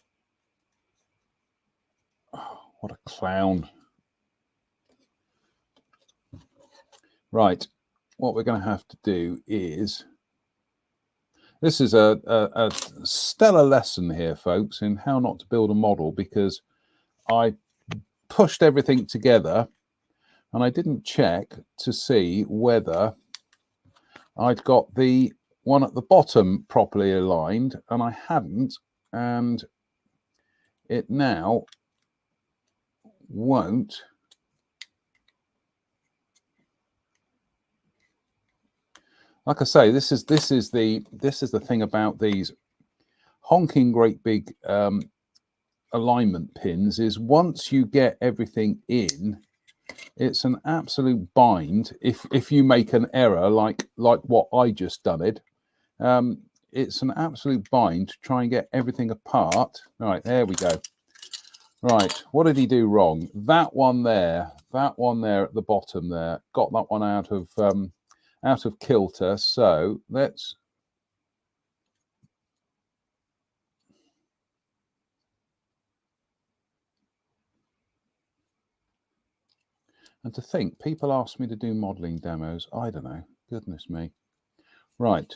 Oh, what a clown. Right, what we're going to have to do is, this is a stellar lesson here, folks, in how not to build a model, because I pushed everything together and I didn't check to see whether I'd got the one at the bottom properly aligned, and I hadn't, and it now won't. Like I say, this is the thing about these honking great big alignment pins, is once you get everything in, it's an absolute bind. If you make an error like what I just done it, it's an absolute bind to try and get everything apart. All right, there we go. Right, what did he do wrong? That one there at the bottom there, got that one out of kilter. So let's, And to think, people ask me to do modelling demos. I don't know. Goodness me. Right.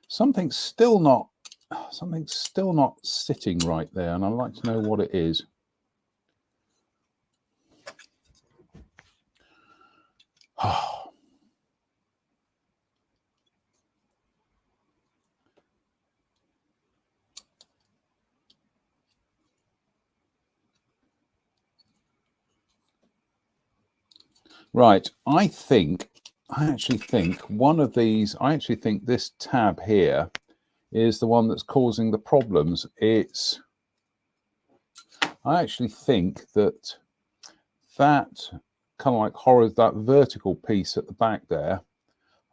Something's still not sitting right there, and I'd like to know what it is. Right, I actually think one of these, I actually think this tab here is the one that's causing the problems. I actually think that kind of like horror, that vertical piece at the back there,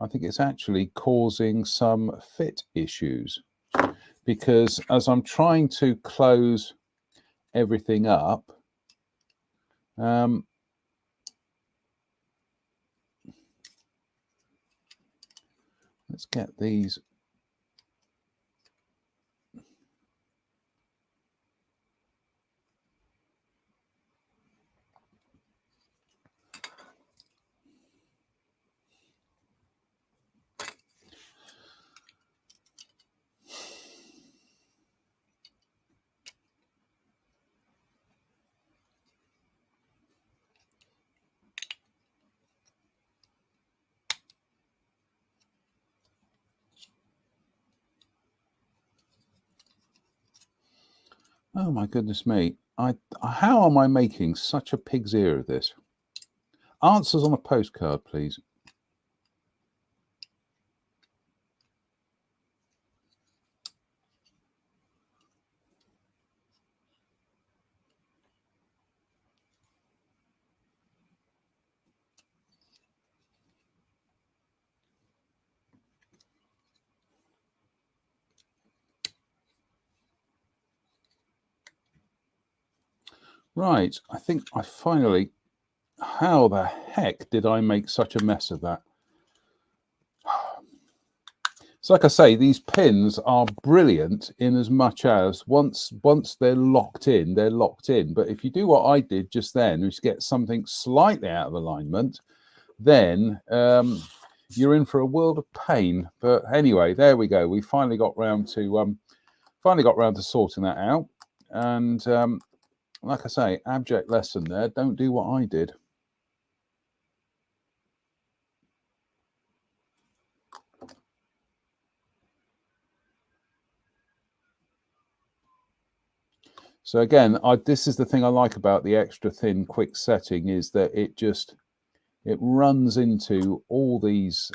I think it's actually causing some fit issues, because as I'm trying to close everything up, let's get these. Oh my goodness me. How am I making such a pig's ear of this? Answers on a postcard, please. Right, I think I finally, how the heck did I make such a mess of that? So like I say, these pins are brilliant in as much as once they're locked in, they're locked in. But if you do what I did just then, which is get something slightly out of alignment, then you're in for a world of pain. But anyway, there we go. We finally got round to sorting that out. And like I say, abject lesson there. Don't do what I did. So again, this is the thing I like about the extra thin quick setting, is that it runs into all these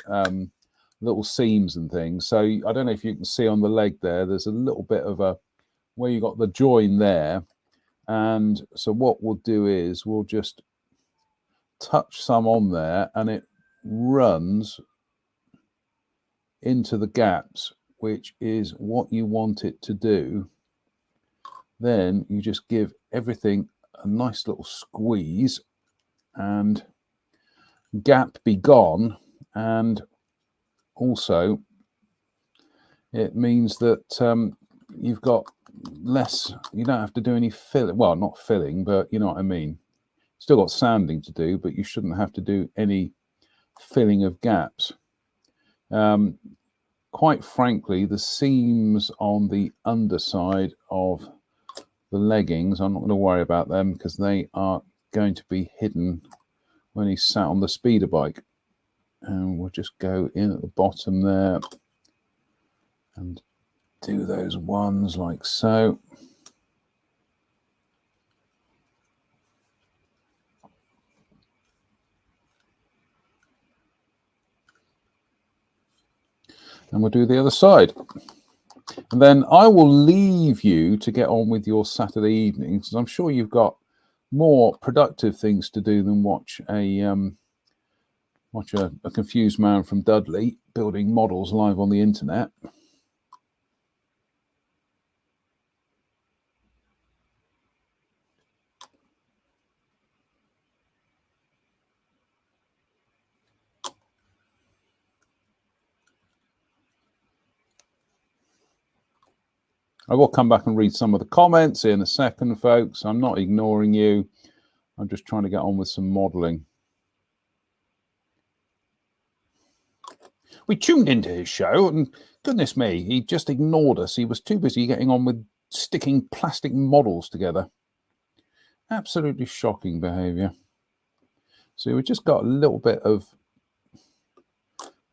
little seams and things. So I don't know if you can see on the leg there, there's a little bit of a, where you got the join there. And so what we'll do is we'll just touch some on there, and it runs into the gaps, which is what you want it to do. Then you just give everything a nice little squeeze, and gap be gone. And also it means that you've got less, you don't have to do any filling, well, not filling, but you know what I mean. Still got sanding to do, but you shouldn't have to do any filling of gaps. Quite frankly, the seams on the underside of the leggings, I'm not going to worry about them, because they are going to be hidden when he's sat on the speeder bike. And we'll just go in at the bottom there and do those ones like so. And we'll do the other side. And then I will leave you to get on with your Saturday evenings, because I'm sure you've got more productive things to do than watch a confused man from Dudley building models live on the internet. I will come back and read some of the comments in a second, folks. I'm not ignoring you. I'm just trying to get on with some modelling. We tuned into his show and goodness me, he just ignored us. He was too busy getting on with sticking plastic models together. Absolutely shocking behaviour. So we just got a little bit of,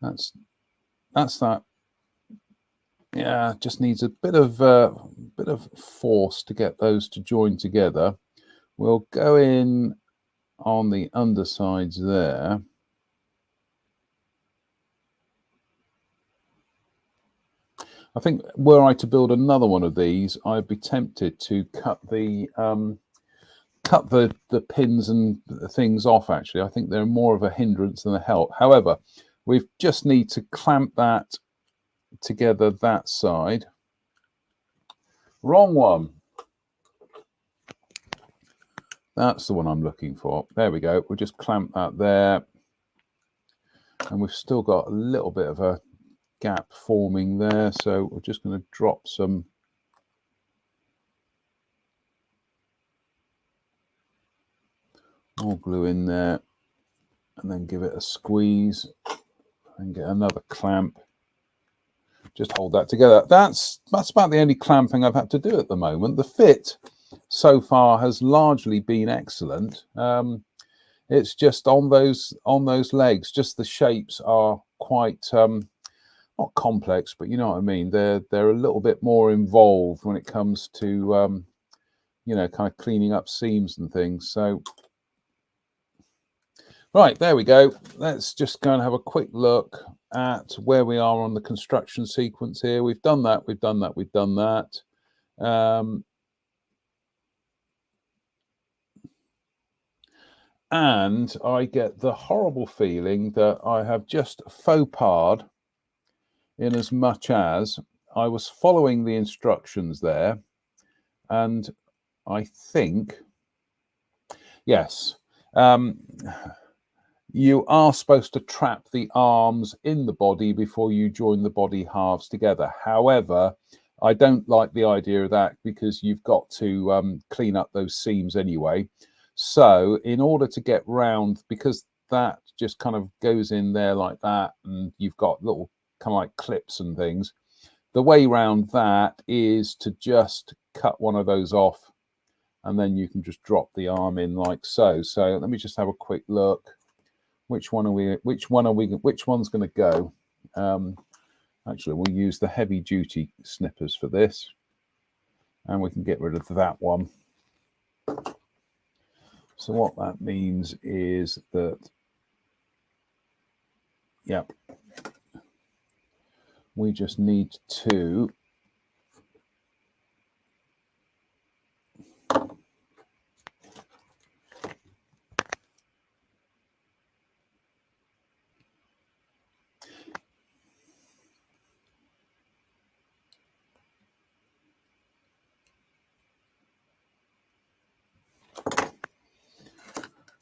that's that. Yeah, just needs a bit of force to get those to join together. We'll go in on the undersides there. I think were I to build another one of these, I'd be tempted to cut the pins and things off. Actually, I think they're more of a hindrance than a help. However, we just need to clamp that together that side. Wrong one. That's the one I'm looking for. There we go. We'll just clamp that there. And we've still got a little bit of a gap forming there. So we're just going to drop some more glue in there and then give it a squeeze and get another clamp. Just hold that together. That's about the only clamping I've had to do at the moment. The fit so far has largely been excellent. It's just on those legs, just the shapes are quite not complex, but you know what I mean. They're a little bit more involved when it comes to you know, kind of cleaning up seams and things. So right, there we go. Let's just go and have a quick look at where we are on the construction sequence here. We've done that, we've done that, we've done that. And I get the horrible feeling that I have just faux pas in as much as I was following the instructions there. And I think, yes, you are supposed to trap the arms in the body before you join the body halves together. However, I don't like the idea of that because you've got to clean up those seams anyway. So in order to get round, because that just kind of goes in there like that, and you've got little kind of like clips and things, the way round that is to just cut one of those off, and then you can just drop the arm in like so. So let me just have a quick look. Which one's going to go? Actually, we'll use the heavy duty snippers for this, and we can get rid of that one. So what that means is that, yep, we just need to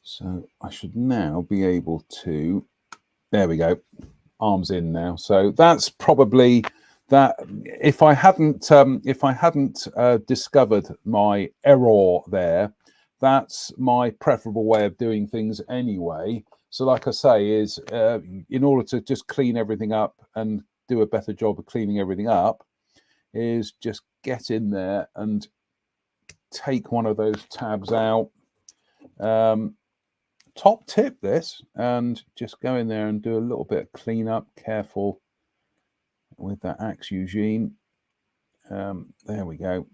so I should now be able to, there we go, arms in now. So that's probably that. If I hadn't discovered my error there, that's my preferable way of doing things anyway. So like I say, is in order to just clean everything up and do a better job of cleaning everything up, is just get in there and take one of those tabs out. Top tip this, and just go in there and do a little bit of cleanup. Careful with that axe, Eugene. There we go.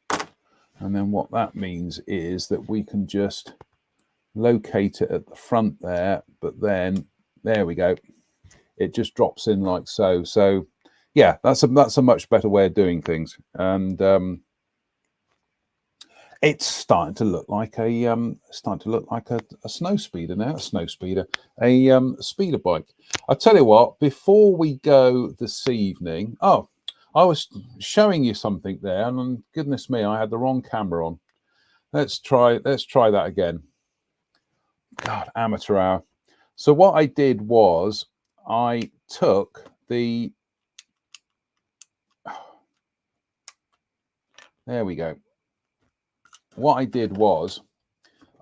And then what that means is that we can just locate it at the front there, but then there we go. It just drops in like so. So yeah, that's a much better way of doing things. And it's starting to look like a snow speeder now. A snow speeder, a speeder bike. I'll tell you what. Before we go this evening, oh, I was showing you something there, and goodness me, I had the wrong camera on. Let's try that again. God, amateur hour. So what I did was I took the There we go. What I did was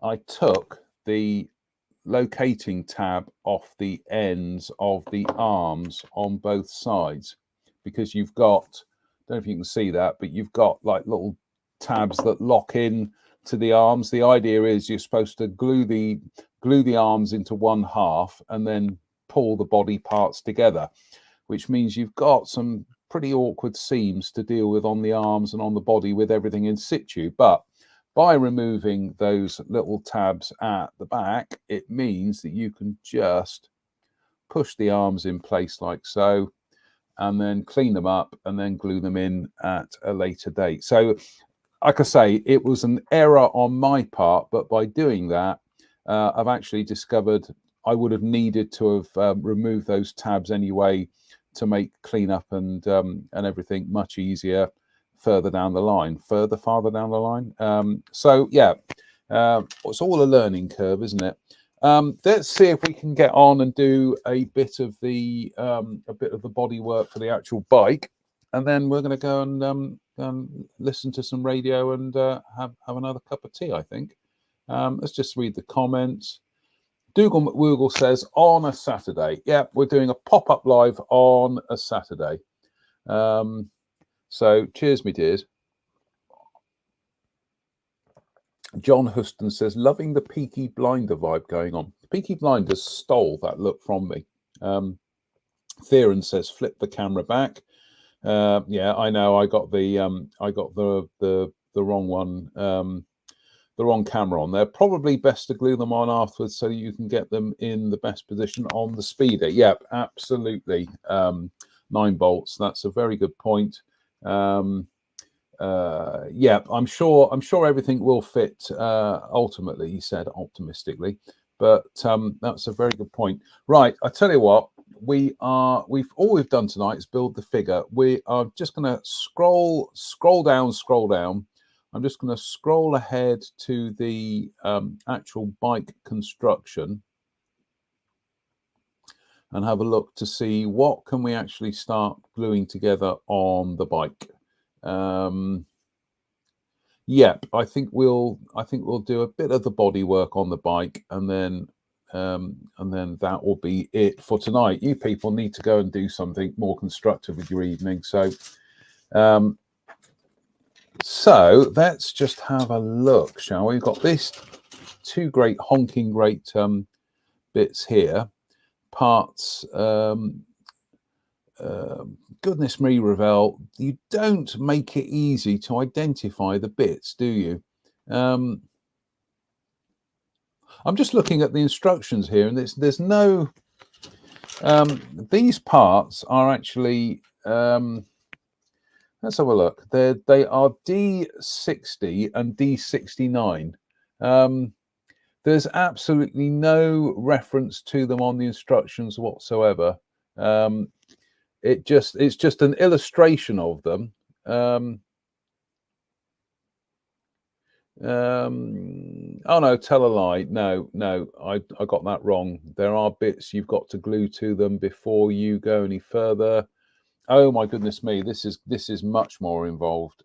I took the locating tab off the ends of the arms on both sides, because you've got, I don't know if you can see that, but you've got like little tabs that lock in to the arms. The idea is you're supposed to glue the arms into one half and then pull the body parts together, which means you've got some pretty awkward seams to deal with on the arms and on the body with everything in situ. But by removing those little tabs at the back, it means that you can just push the arms in place like so, and then clean them up and then glue them in at a later date. So, like I say, it was an error on my part, but by doing that, I've actually discovered I would have needed to have removed those tabs anyway to make cleanup and everything much easier farther down the line. So yeah, it's all a learning curve, isn't it? Let's see if we can get on and do a bit of the body work for the actual bike, and then we're going to go and listen to some radio and have another cup of tea, I think. Let's just read the comments. Dougal McWoogle says, on a Saturday. Yeah, we're doing a pop-up live on a Saturday. So cheers, me dears. John Huston says, loving the Peaky Blinder vibe going on. Peaky Blinders stole that look from me. Theron says, flip the camera back. Yeah, I know. I got the wrong one, the wrong camera on there. Probably best to glue them on afterwards so you can get them in the best position on the speeder. Yep, absolutely. 9 bolts. That's a very good point. Yeah, I'm sure everything will fit ultimately, he said optimistically, but that's a very good point. Right, I tell you what, all we've done tonight is build the figure. We are just going to scroll down. I'm just going to scroll ahead to the actual bike construction and have a look to see what can we actually start gluing together on the bike. Yep, I think we'll do a bit of the body work on the bike, and then that will be it for tonight. You people need to go and do something more constructive with your evening. So let's just have a look, shall we? We've got this two great honking great bits here, parts. Goodness me, Ravel, you don't make it easy to identify the bits, do you? I'm just looking at the instructions here, and there's no. These parts are actually. Let's have a look. They are D60 and D69. There's absolutely no reference to them on the instructions whatsoever. It's just an illustration of them. Oh no, tell a lie. No, I got that wrong. There are bits you've got to glue to them before you go any further. Oh my goodness me, this is much more involved.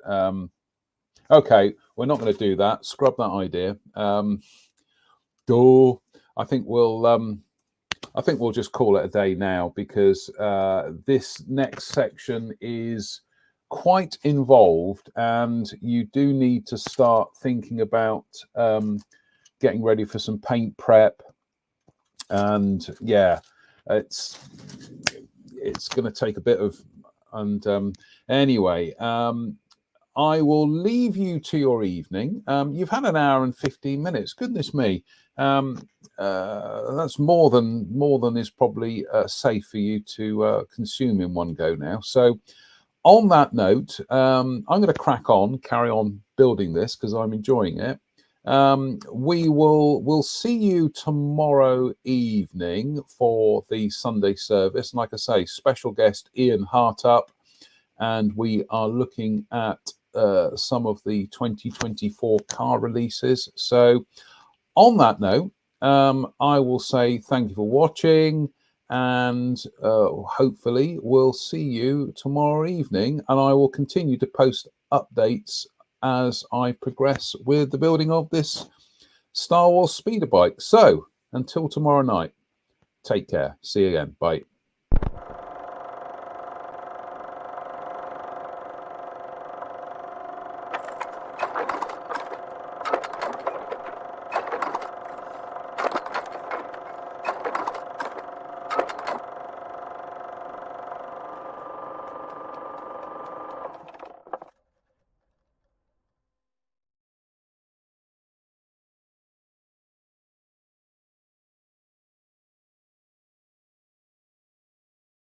Okay, we're not going to do that. Scrub that idea. I think we'll just call it a day now, because this next section is quite involved, and you do need to start thinking about getting ready for some paint prep. And yeah, it's going to take a bit of. And anyway, I will leave you to your evening. You've had an hour and 15 minutes. Goodness me. That's more than is probably safe for you to consume in one go now. So on that note, I'm going to carry on building this because I'm enjoying it. We'll see you tomorrow evening for the Sunday service. And like I say, special guest Ian Hartup, and we are looking at some of the 2024 car releases. So on that note, I will say thank you for watching, and hopefully we'll see you tomorrow evening, and I will continue to post updates as I progress with the building of this Star Wars speeder bike. So until tomorrow night, take care. See you again. Bye.